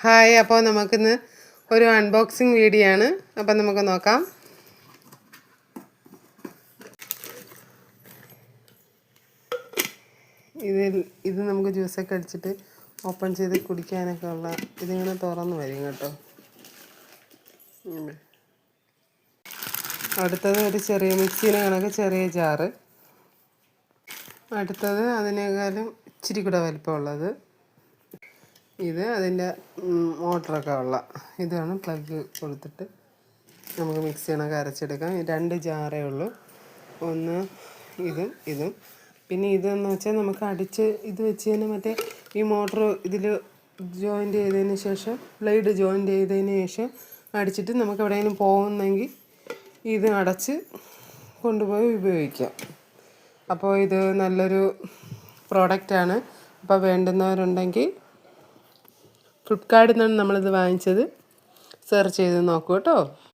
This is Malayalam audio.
ഹായ്, അപ്പോൾ നമുക്കിന്ന് ഒരു അൺബോക്സിങ് വീഡിയോ ആണ്. അപ്പം നമുക്ക് നോക്കാം. ഇത് നമുക്ക് ജ്യൂസൊക്കെ അടിച്ചിട്ട് ഓപ്പൺ ചെയ്ത് കുടിക്കാനൊക്കെ ഉള്ള ഇതിങ്ങനെ തുറന്ന് വരും കേട്ടോ. അടുത്തത് ഒരു ചെറിയ മിക്സിയുടെ കണക്ക് ചെറിയ ജാറ്. അടുത്തത് അതിനേക്കാളും ഇച്ചിരി കൂടെ വലിപ്പമുള്ളത്. ഇത് അതിൻ്റെ മോട്ടറൊക്കെ ഉള്ള ഇതാണ്. പ്ലഗ് കൊടുത്തിട്ട് നമുക്ക് മിക്സി കണക്ക് അരച്ചെടുക്കാം. 2 ജാറേ ഉള്ളൂ. ഒന്ന് ഇതും പിന്നെ ഇതെന്ന് വെച്ചാൽ നമുക്ക് അടിച്ച് ഇത് വെച്ച് തന്നെ മറ്റേ ഈ മോട്ടർ ഇതിൽ ജോയിൻ്റ് ചെയ്തതിന് ശേഷം ബ്ലേഡ് ജോയിൻ്റ് ചെയ്തതിന് ശേഷം അടിച്ചിട്ട് നമുക്ക് എവിടെയെങ്കിലും പോകുന്നെങ്കിൽ ഇത് അടച്ച് കൊണ്ടുപോയി ഉപയോഗിക്കാം. അപ്പോൾ ഇത് നല്ലൊരു പ്രോഡക്റ്റാണ്. അപ്പോൾ വേണ്ടുന്നവരുണ്ടെങ്കിൽ ഫ്ലിപ്കാർട്ടിൽ നിന്നാണ് നമ്മളിത് വാങ്ങിച്ചത്. സെർച്ച് ചെയ്ത് നോക്കൂ കേട്ടോ.